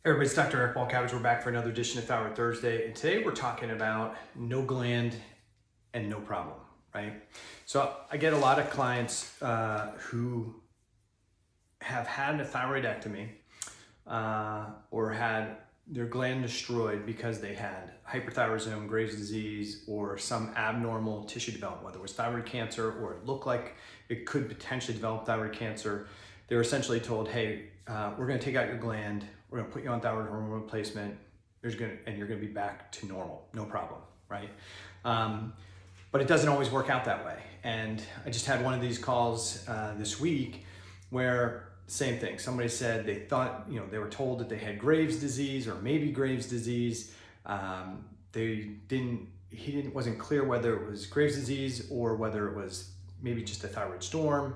Hey everybody, it's Dr. Eric Walcavage. We're back for another edition of Thyroid Thursday, and today we're talking about no gland and no problem, right? So I get a lot of clients who have had a thyroidectomy or had their gland destroyed because they had hyperthyroidism, Graves' disease, or some abnormal tissue development, whether it was thyroid cancer or it looked like it could potentially develop thyroid cancer. They were essentially told, hey, we're going to take out your gland, we're going to put you on thyroid hormone replacement, and you're going to be back to normal, no problem, right? But it doesn't always work out that way. And I just had one of these calls this week where same thing. Somebody said they thought, they were told that they had Graves' disease or maybe Graves' disease. He wasn't clear whether it was Graves' disease or whether it was maybe just a thyroid storm.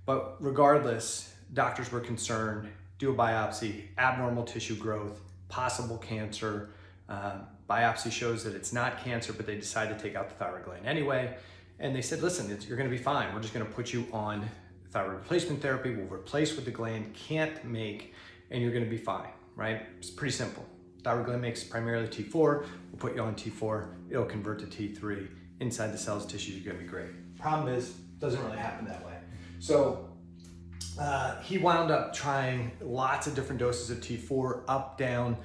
But regardless, doctors were concerned, do a biopsy, abnormal tissue growth, possible cancer. Biopsy shows that it's not cancer, but they decided to take out the thyroid gland anyway. And they said, listen, you're gonna be fine. We're just gonna put you on thyroid replacement therapy. We'll replace what the gland can't make, and you're gonna be fine, right? It's pretty simple. Thyroid gland makes primarily T4. We'll put you on T4. It'll convert to T3. Inside the cells, tissues, you're gonna be great. Problem is, it doesn't really happen that way. So he wound up trying lots of different doses of T4, up, down.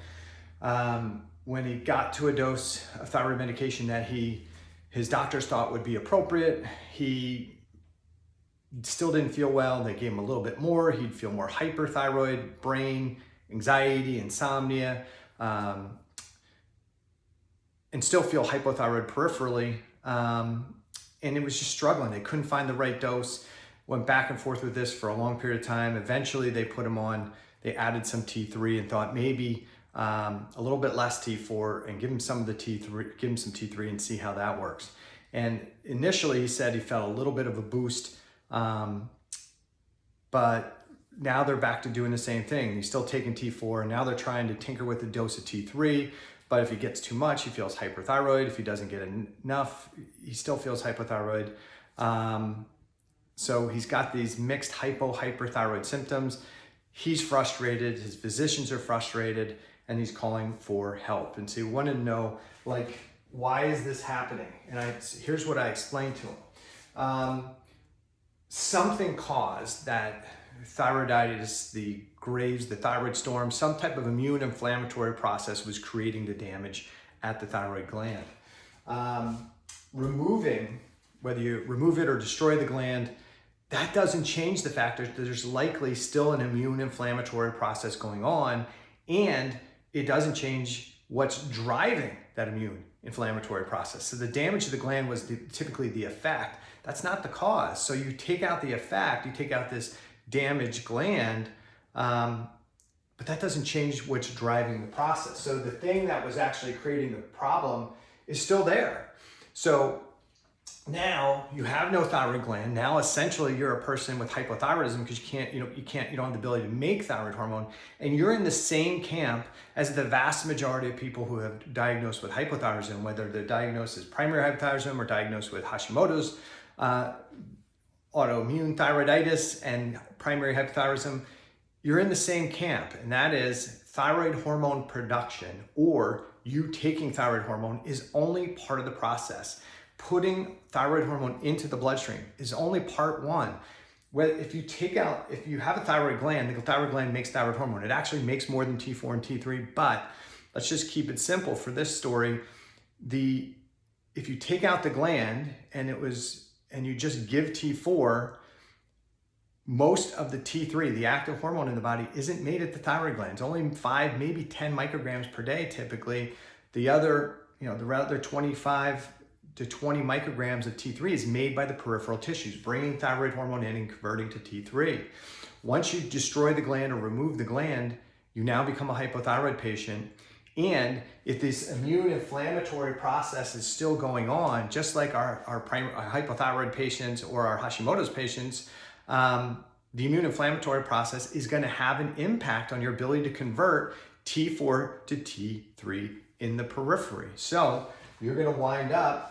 When he got to a dose of thyroid medication that his doctors thought would be appropriate, he still didn't feel well. They gave him a little bit more. He'd feel more hyperthyroid, brain, anxiety, insomnia, and still feel hypothyroid peripherally. And it was just struggling. They couldn't find the right dose. Went back and forth with this for a long period of time. Eventually they put him on, they added some T3 and thought maybe a little bit less T4 and give him some of the T3, give him some T3 and see how that works. And initially he said he felt a little bit of a boost, but now they're back to doing the same thing. He's still taking T4 and now they're trying to tinker with the dose of T3, but if he gets too much, he feels hyperthyroid. If he doesn't get enough, he still feels hypothyroid. So he's got these mixed hyperthyroid symptoms. He's frustrated, his physicians are frustrated, and he's calling for help. And so he wanted to know, why is this happening? And here's what I explained to him. Something caused that thyroiditis, the Graves, the thyroid storm, some type of immune inflammatory process was creating the damage at the thyroid gland. Whether you remove it or destroy the gland, that doesn't change the fact that there's likely still an immune inflammatory process going on, and it doesn't change what's driving that immune inflammatory process. So the damage to the gland was typically the effect. That's not the cause. So you take out the effect, you take out this damaged gland, but that doesn't change what's driving the process. So the thing that was actually creating the problem is still there. So now you have no thyroid gland. Now essentially you're a person with hypothyroidism because you don't have the ability to make thyroid hormone, and you're in the same camp as the vast majority of people who have diagnosed with hypothyroidism, whether they're diagnosed as primary hypothyroidism or diagnosed with Hashimoto's autoimmune thyroiditis and primary hypothyroidism. You're in the same camp, and that is thyroid hormone production, or you taking thyroid hormone is only part of the process. Putting thyroid hormone into the bloodstream is only part one. If you have a thyroid gland, the thyroid gland makes thyroid hormone. It actually makes more than T4 and T3, but let's just keep it simple for this story. If you take out the gland and you just give T4, most of the T3, the active hormone in the body, isn't made at the thyroid gland. It's only 5, maybe 10 micrograms per day typically. The other 25 to 20 micrograms of T3 is made by the peripheral tissues, bringing thyroid hormone in and converting to T3. Once you destroy the gland or remove the gland, you now become a hypothyroid patient. And if this immune inflammatory process is still going on, just like our hypothyroid patients or our Hashimoto's patients, the immune inflammatory process is going to have an impact on your ability to convert T4 to T3 in the periphery. So you're going to wind up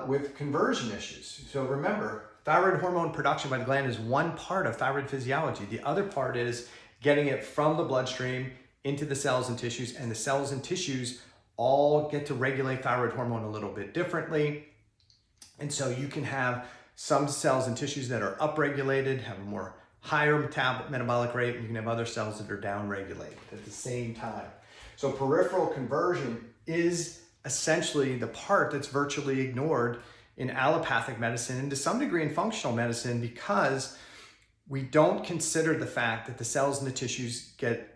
with conversion issues. So remember, thyroid hormone production by the gland is one part of thyroid physiology. The other part is getting it from the bloodstream into the cells and tissues, and the cells and tissues all get to regulate thyroid hormone a little bit differently. And so you can have some cells and tissues that are upregulated, have a more higher metabolic rate, and you can have other cells that are downregulated at the same time. So peripheral conversion is essentially the part that's virtually ignored in allopathic medicine and to some degree in functional medicine, because we don't consider the fact that the cells and the tissues get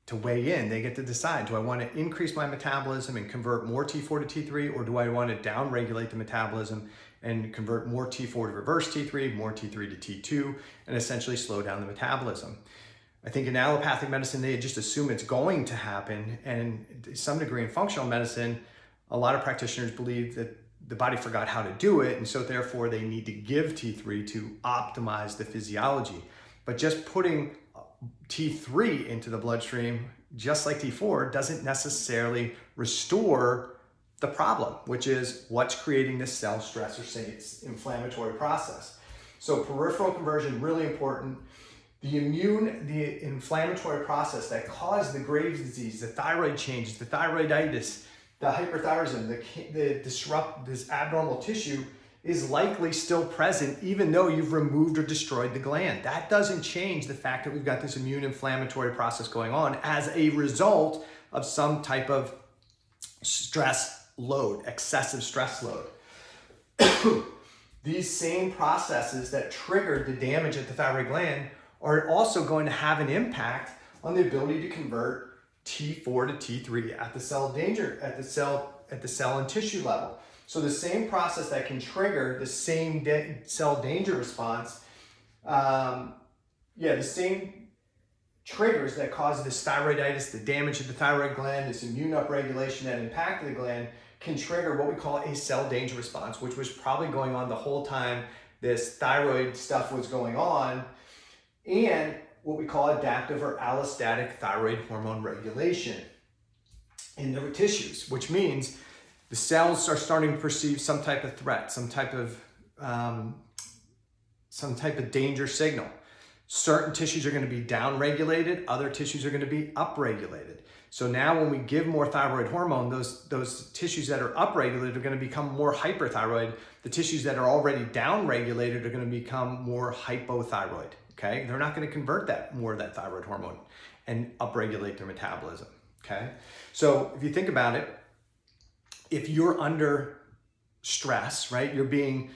to weigh in. They get to decide, do I want to increase my metabolism and convert more T4 to T3, or do I want to downregulate the metabolism and convert more T4 to reverse T3, more T3 to T2, and essentially slow down the metabolism? I think in allopathic medicine, they just assume it's going to happen. And to some degree in functional medicine, a lot of practitioners believe that the body forgot how to do it, and so therefore they need to give T3 to optimize the physiology. But just putting T3 into the bloodstream, just like T4, doesn't necessarily restore the problem, which is what's creating this cell stress or say it's inflammatory process. So peripheral conversion, really important. The inflammatory process that caused the Graves' disease, the thyroid changes, the thyroiditis, the hyperthyroidism, this abnormal tissue is likely still present even though you've removed or destroyed the gland. That doesn't change the fact that we've got this immune inflammatory process going on as a result of some type of stress load, excessive stress load. These same processes that triggered the damage at the thyroid gland are also going to have an impact on the ability to convert T4 to T3 at the cell and tissue level. So the same process that can trigger the same cell danger response, the same triggers that cause this thyroiditis, the damage of the thyroid gland, this immune upregulation that impacted the gland, can trigger what we call a cell danger response, which was probably going on the whole time this thyroid stuff was going on, and what we call adaptive or allostatic thyroid hormone regulation in the tissues, which means the cells are starting to perceive some type of threat, some type of danger signal. Certain tissues are going to be downregulated, other tissues are going to be upregulated. So now when we give more thyroid hormone, those tissues that are upregulated are going to become more hyperthyroid. The tissues that are already downregulated are going to become more hypothyroid. Okay, they're not going to convert more of that thyroid hormone and upregulate their metabolism. Okay, so if you think about it, if you're under stress, right, you're being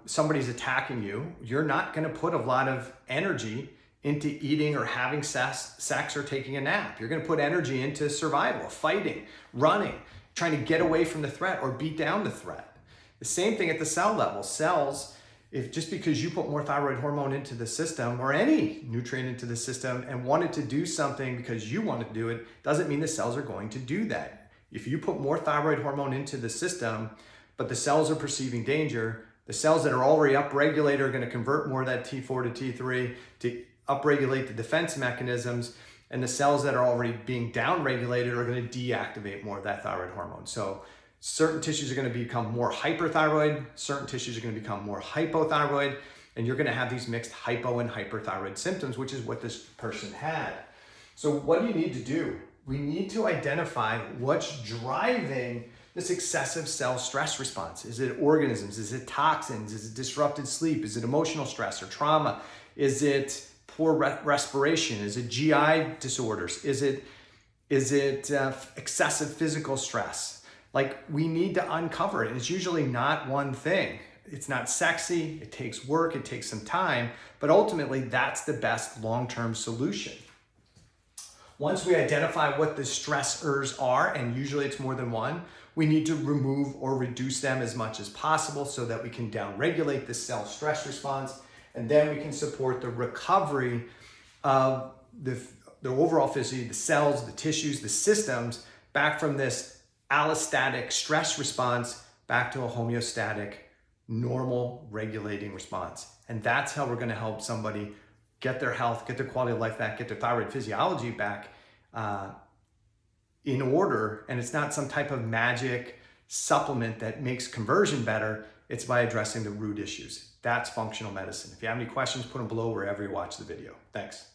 somebody's attacking you, you're not going to put a lot of energy into eating or having sex or taking a nap. You're going to put energy into survival, fighting, running, trying to get away from the threat or beat down the threat. The same thing at the cell level. Cells, if just because you put more thyroid hormone into the system or any nutrient into the system and wanted to do something because you wanted to do it, doesn't mean the cells are going to do that. If you put more thyroid hormone into the system, but the cells are perceiving danger, the cells that are already upregulated are going to convert more of that T4 to T3 to upregulate the defense mechanisms, and the cells that are already being downregulated are going to deactivate more of that thyroid hormone. So certain tissues are going to become more hyperthyroid, certain tissues are going to become more hypothyroid, and you're going to have these mixed hypo and hyperthyroid symptoms, which is what this person had. So what do you need to do? We need to identify what's driving this excessive cell stress response. Is it organisms? Is it toxins? Is it disrupted sleep? Is it emotional stress or trauma? Is it poor respiration? Is it GI disorders? Is it excessive physical stress? Like, we need to uncover it. It's usually not one thing. It's not sexy. It takes work. It takes some time. But ultimately, that's the best long-term solution. Once we identify what the stressors are, and usually it's more than one, we need to remove or reduce them as much as possible so that we can downregulate the cell stress response, and then we can support the recovery of the overall physiology, the cells, the tissues, the systems, back from this allostatic stress response back to a homeostatic, normal regulating response. And that's how we're going to help somebody get their health, get their quality of life back, get their thyroid physiology back in order. And it's not some type of magic supplement that makes conversion better. It's by addressing the root issues. That's functional medicine. If you have any questions, put them below wherever you watch the video. Thanks.